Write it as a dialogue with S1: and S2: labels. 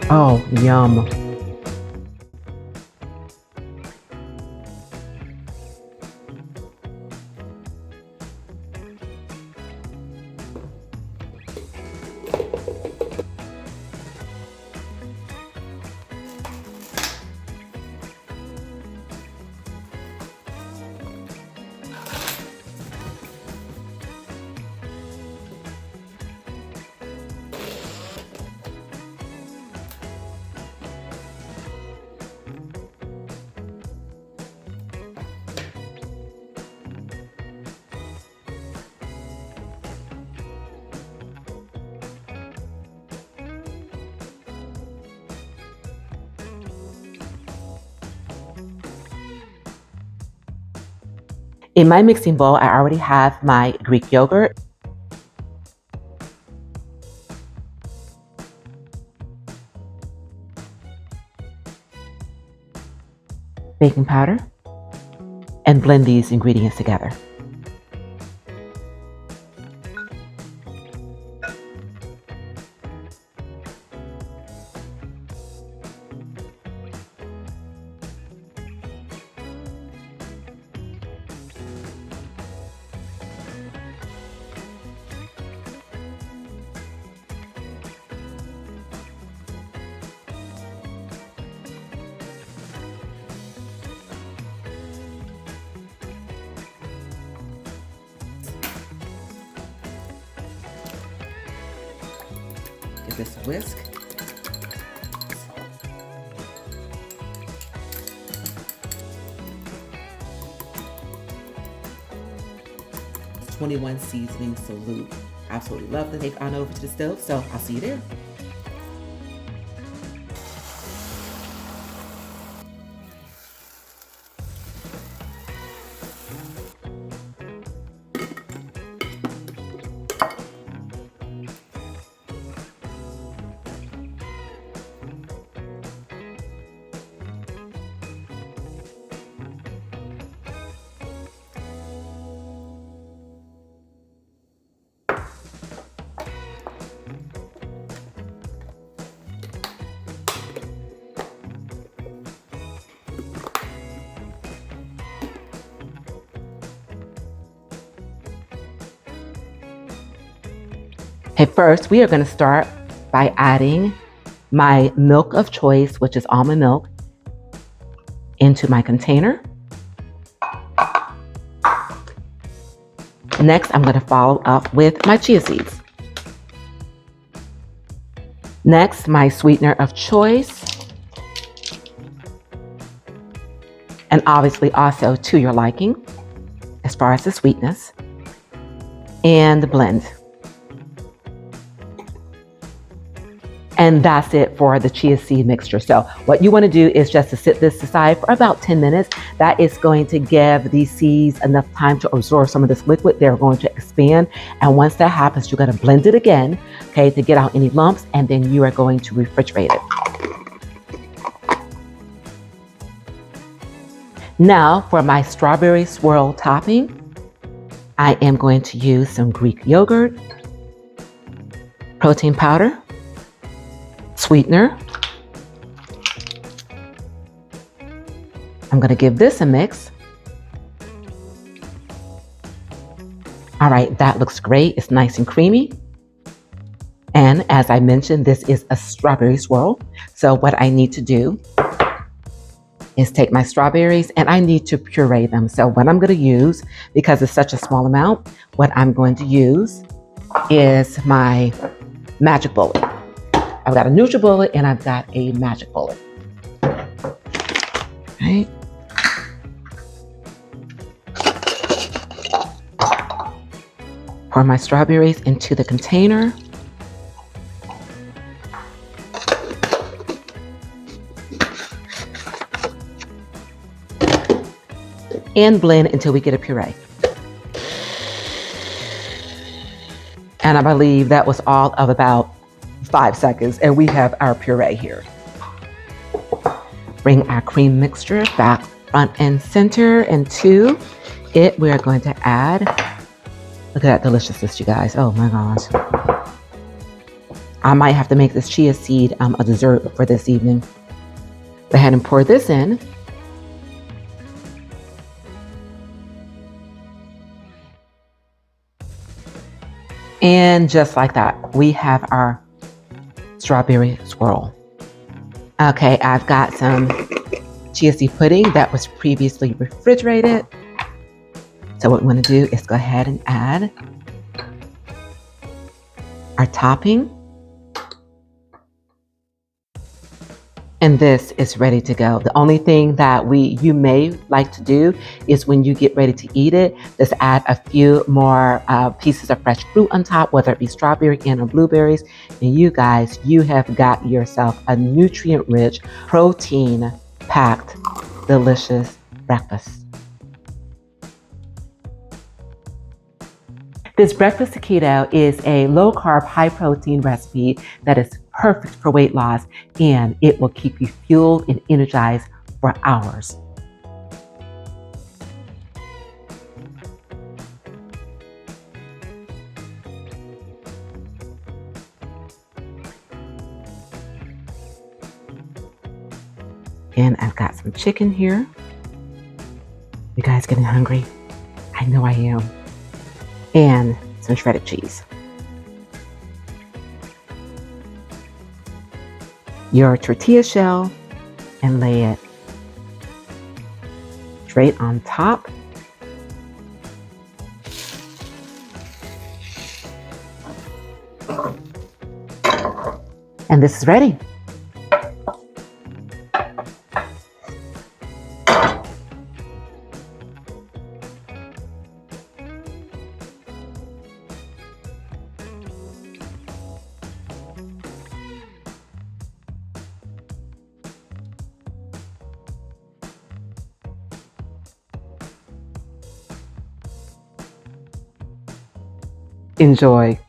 S1: Oh, yum. In my mixing bowl, I already have my Greek yogurt, baking powder, and blend these ingredients together. Give this a whisk. It's 21 seasoning salute. Absolutely love to take on over to the stove, so I'll see you there. At first, we are going to start by adding my milk of choice, which is almond milk, into my container. Next, I'm going to follow up with my chia seeds. Next, my sweetener of choice. And obviously also to your liking as far as the sweetness. And the blend. And that's it for the chia seed mixture. So what you want to do is just to sit this aside for about 10 minutes. That is going to give these seeds enough time to absorb some of this liquid. They're going to expand. And once that happens, you're going to blend it again, okay, to get out any lumps. And then you are going to refrigerate it. Now for my strawberry swirl topping, I am going to use some Greek yogurt, protein powder, sweetener. I'm going to give this a mix. All right, that looks great. It's nice and creamy. And as I mentioned, this is a strawberry swirl. So what I need to do is take my strawberries and I need to puree them. So what I'm going to use, because it's such a small amount, what I'm going to use is my magic bullet. I've got a NutriBullet and I've got a magic bullet. Right. Pour my strawberries into the container. And blend until we get a puree. And I believe that was all of about 5 seconds, and we have our puree here. Bring our cream mixture back front and center, and to it we are going to add, look at that deliciousness, you guys. Oh my gosh. I might have to make this chia seed a dessert for this evening. Go ahead and pour this in. And just like that, we have our strawberry swirl. Okay, I've got some chia seed pudding that was previously refrigerated. So what we want to do is go ahead and add our topping. And this is ready to go. The only thing that you may like to do is when you get ready to eat it, just add a few more pieces of fresh fruit on top, whether it be strawberry and or blueberries. And you guys, you have got yourself a nutrient-rich, protein-packed, delicious breakfast. This breakfast keto is a low-carb, high-protein recipe that is perfect for weight loss, and it will keep you fueled and energized for hours. And I've got some chicken here. You guys getting hungry? I know I am. And some shredded cheese. Your tortilla shell and lay it straight on top. And this is ready. Enjoy.